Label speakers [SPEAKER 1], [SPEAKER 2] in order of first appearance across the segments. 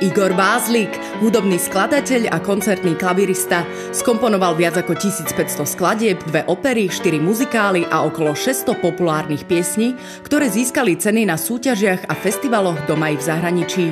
[SPEAKER 1] Igor Bázlik, hudobný skladateľ a koncertný klavirista, skomponoval viac ako 1500 skladieb, 2 opery, 4 muzikály a okolo 600 populárnych piesní, ktoré získali ceny na súťažiach a festivaloch doma i v zahraničí.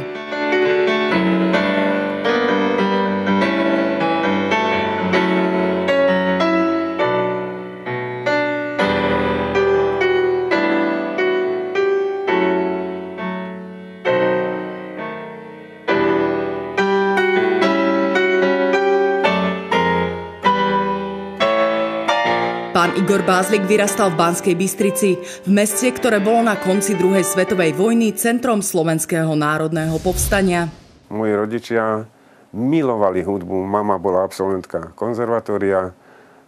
[SPEAKER 1] Pán Igor Bázlik vyrastal v Banskej Bystrici, v meste, ktoré bolo na konci druhej svetovej vojny centrom slovenského národného povstania.
[SPEAKER 2] Moji rodičia milovali hudbu. Mama bola absolventka konzervatória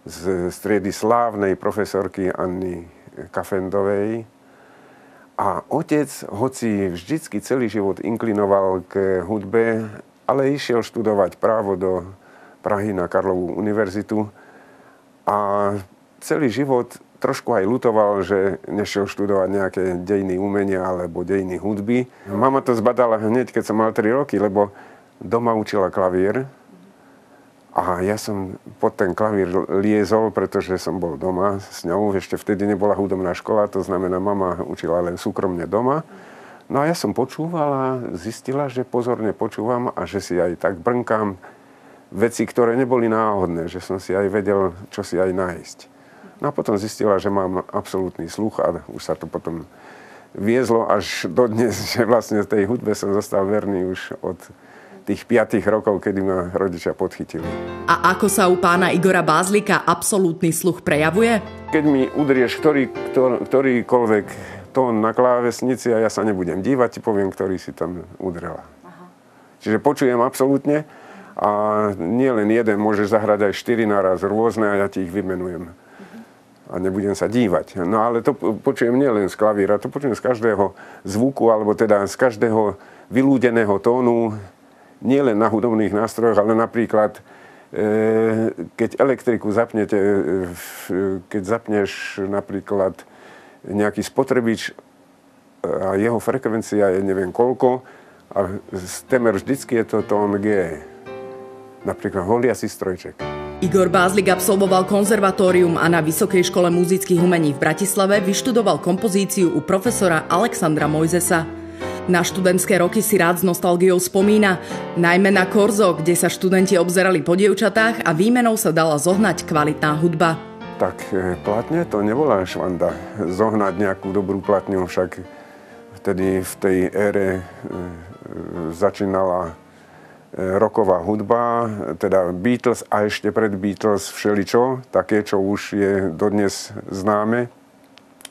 [SPEAKER 2] z triedy slávnej profesorky Anny Kafendovej. A otec, hoci vždycky celý život inklinoval k hudbe, ale išiel študovať právo do Prahy na Karlovú univerzitu a celý život trošku aj ľutoval, že nešiel študovať nejaké dejiny umenia alebo dejiny hudby. Mama to zbadala hneď, keď som mal 3 roky, lebo doma učila klavír. A ja som pod ten klavír liezol, pretože som bol doma s ňou. Ešte vtedy nebola hudobná škola, to znamená, mama učila len súkromne doma. No a ja som počúvala, zistila, že pozorne počúvam a že si aj tak brnkám veci, ktoré neboli náhodné, že som si aj vedel, čo si aj nájsť. No a potom zistila, že mám absolútny sluch a už sa to potom viezlo až dodnes, že vlastne tej hudbe som zostal verný už od tých 5 rokov, kedy ma rodičia podchytili.
[SPEAKER 1] A ako sa u pána Igora Bázlika absolútny sluch prejavuje?
[SPEAKER 2] Keď mi udrieš ktorýkoľvek tón na klávesnici a ja sa nebudem dívať, ti poviem, ktorý si tam udrela. Aha. Čiže počujem absolútne a nie len jeden, môžeš zahrať aj 4 naraz rôzne a ja ti ich vymenujem. A nebudem sa dívať. No ale to počujem nielen z klavíra, to počujem z každého zvuku, alebo teda z každého vylúdeného tónu, nielen na hudobných nástrojoch, ale napríklad, keď elektriku zapnete, keď zapneš napríklad nejaký spotrebič a jeho frekvencia je neviem koľko, a temer vždycky je to tón G. Napríklad holiaci strojček.
[SPEAKER 1] Igor Bázlik absolvoval konzervatórium a na Vysokej škole múzických umení v Bratislave vyštudoval kompozíciu u profesora Alexandra Mojzesa. Na študentské roky si rád s nostalgiou spomína, najmä na Korzo, kde sa študenti obzerali po dievčatách a výmenou sa dala zohnať kvalitná hudba.
[SPEAKER 2] Tak platne to nebola švanda zohnať nejakú dobrú platňu, však vtedy v tej ére začínala rocková hudba, teda Beatles a ešte pred Beatles všeličo, také, čo už je dodnes známe.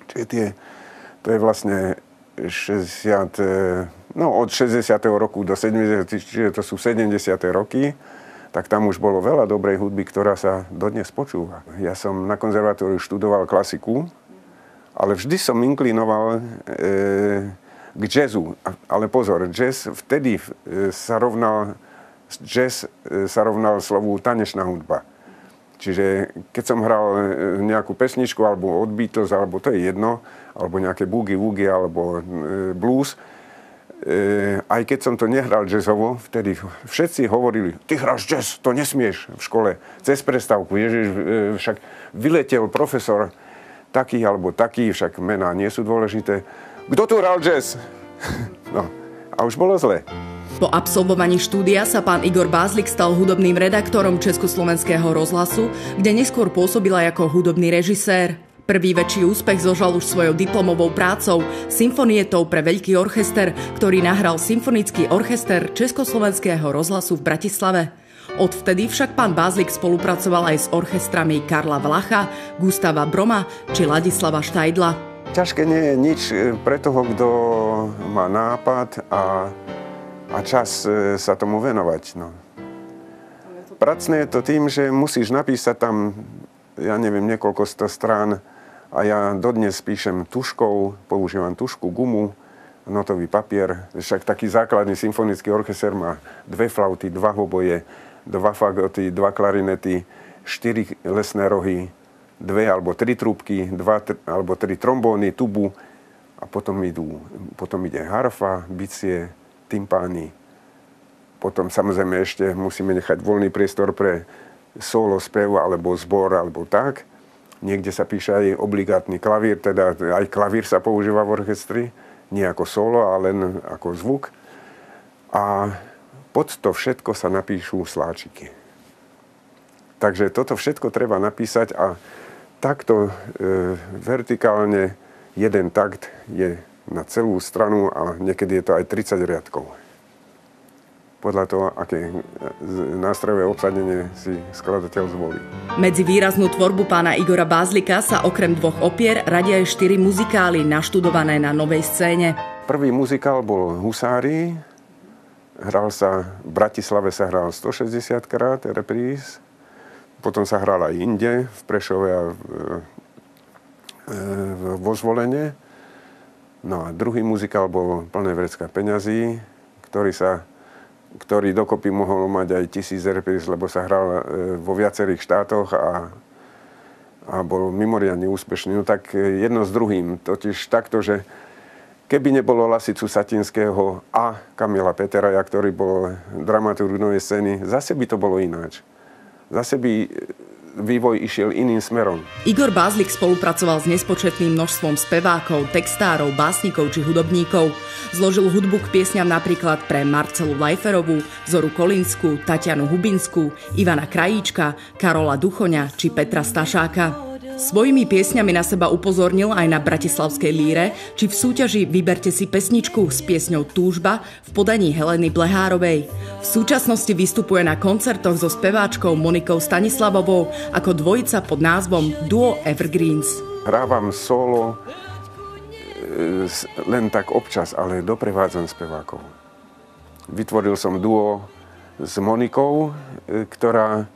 [SPEAKER 2] Čiže to je vlastne 60, no od 60. roku do 70, čiže to sú 70. roky, tak tam už bolo veľa dobrej hudby, ktorá sa dodnes počúva. Ja som na konzervatóriu študoval klasiku, ale vždy som inklinoval k jazzu. Ale pozor, jazz vtedy jazz sa rovnal slovu tanečná hudba. Čiže keď som hral nejakú pesničku, alebo od Beatles, alebo to je jedno, alebo nejaké boogie-woogie, alebo blues, aj keď som to nehral jazzovo, vtedy všetci hovorili, ty hráš jazz, to nesmieš v škole, cez prestávku. Ježiš, však vyletel profesor taký alebo taký, však mená nie sú dôležité. Kto tu hral jazz? No, a už bolo zle.
[SPEAKER 1] Po absolvovaní štúdia sa pán Igor Bázlik stal hudobným redaktorom Československého rozhlasu, kde neskôr pôsobil aj ako hudobný režisér. Prvý väčší úspech zožal už svojou diplomovou prácou Symfonietou pre veľký orchester, ktorý nahral Symfonický orchester Československého rozhlasu v Bratislave. Odvtedy však pán Bázlik spolupracoval aj s orchestrami Karla Vlacha, Gustava Broma či Ladislava Štajdla.
[SPEAKER 2] Ťažké nie je nič pre toho, kto má nápad a čas sa tomu venovať. No. Pracné je to tým, že musíš napísať tam, ja neviem, niekoľko 100 strán a ja dodnes píšem tuškou, používam tušku, gumu, notový papier. Však taký základný symfonický orchester má 2 flauty, 2 hoboje, 2 fagoty, 2 klarinety, 4 lesné rohy, 2 alebo 3 trúbky, 2 alebo 3 trombóny, tubu a potom ide harfa, bicie, tympány Potom samozrejme ešte musíme nechať voľný priestor pre solo spev alebo zbor alebo tak. Niekde sa píše aj obligátny klavír, teda aj klavír sa používa v orchestri, nie ako solo, ale len ako zvuk. A pod to všetko sa napíšu sláčiky. Takže toto všetko treba napísať a takto vertikálne jeden takt je na celú stranu a niekedy je to aj 30 riadkov. Podľa toho, aké nástrojové obsadenie si skladateľ zvolí.
[SPEAKER 1] Medzi výraznú tvorbu pána Igora Bázlika sa okrem 2 opier radia aj 4 muzikály naštudované na Novej scéne.
[SPEAKER 2] Prvý muzikál bol Husári. V Bratislave sa hral 160 krát repríz. Potom sa hral aj inde, v Prešove a vo Zvolene. No a druhý muzikál bol Plné vrecká peňazí, ktorý dokopy mohol mať aj 1000 repríz, lebo sa hral vo viacerých štátoch a bol mimoriadne úspešný. No tak jedno s druhým. Totiž takto, že keby nebolo Lasicu Satinského a Kamila Peteraja, ktorý bol dramaturg Novej scény, zase by to bolo ináč. Zase by vývoj išiel iným smerom.
[SPEAKER 1] Igor Bázlik spolupracoval s nespočetným množstvom spevákov, textárov, básnikov či hudobníkov. Zložil hudbu k piesňam napríklad pre Marcelu Lajferovú, Zoru Kolínsku, Tatianu Hubinskú, Ivana Krajíčka, Karola Duchoňa či Petra Stašáka. Svojimi piesňami na seba upozornil aj na Bratislavskej líre, či v súťaži Vyberte si pesničku s piesňou Túžba v podaní Heleny Blehárovej. V súčasnosti vystupuje na koncertoch so speváčkou Monikou Stanislavovou ako dvojica pod názvom Duo Evergreens.
[SPEAKER 2] Hrávam solo len tak občas, ale doprevádzam spevákov. Vytvoril som duo s Monikou, ktorá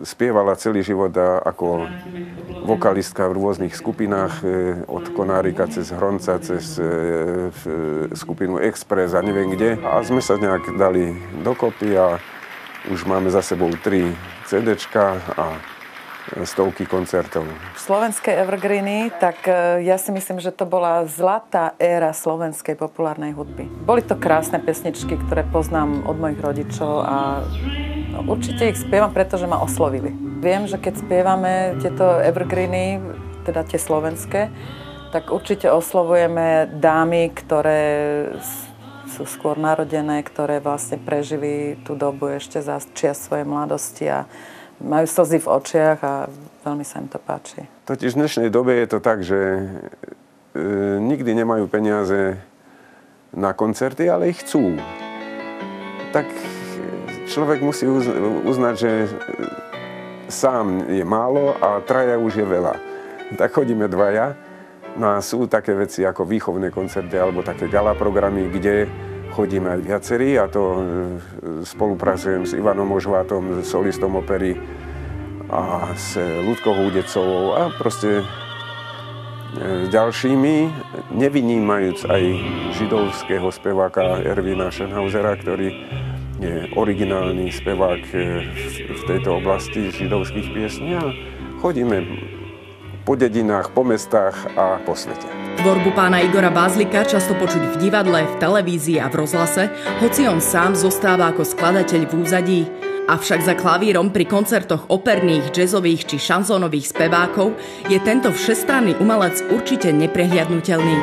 [SPEAKER 2] spievala celý život ako vokalistka v rôznych skupinách, od Konárika cez Hronca, cez skupinu Express a neviem kde. A sme sa nejak dali dokopy a už máme za sebou 3 CDčka a stovky koncertov.
[SPEAKER 3] Slovenské evergreeny, tak ja si myslím, že to bola zlatá éra slovenskej populárnej hudby. Boli to krásne pesničky, ktoré poznám od mojich rodičov a určite ich spievam, pretože ma oslovili. Viem, že keď spievame tieto evergreeny, teda tie slovenské, tak určite oslovujeme dámy, ktoré sú skôr narodené, ktoré vlastne prežili tú dobu ešte za čias svojej mladosti a majú slzy v očiach a veľmi sa im to páči.
[SPEAKER 2] Totiž v dnešnej dobe je to tak, že nikdy nemajú peniaze na koncerty, ale ich chcú. Tak človek musí uznať, že sám je málo a traja už je veľa. Tak chodíme 2. No a sú také veci ako výchovné koncerty alebo také gala programy, kde chodíme aj viacerí a to spolupracujem s Ivanom Ožvátom, solistom opery a s Ľudkou Húdecovou a proste ďalšími, nevynímajúc aj židovského speváka Ervina Schenhausera, ktorý je originálny spevák v tejto oblasti židovských piesní a chodíme po dedinách, po mestách a po svete.
[SPEAKER 1] Tvorbu pána Igora Bázlika často počuť v divadle, v televízii a v rozhlase, hoci on sám zostáva ako skladateľ v úzadí. Avšak za klavírom pri koncertoch operných, jazzových či šanzónových spevákov je tento všestranný umelec určite neprehliadnutelný.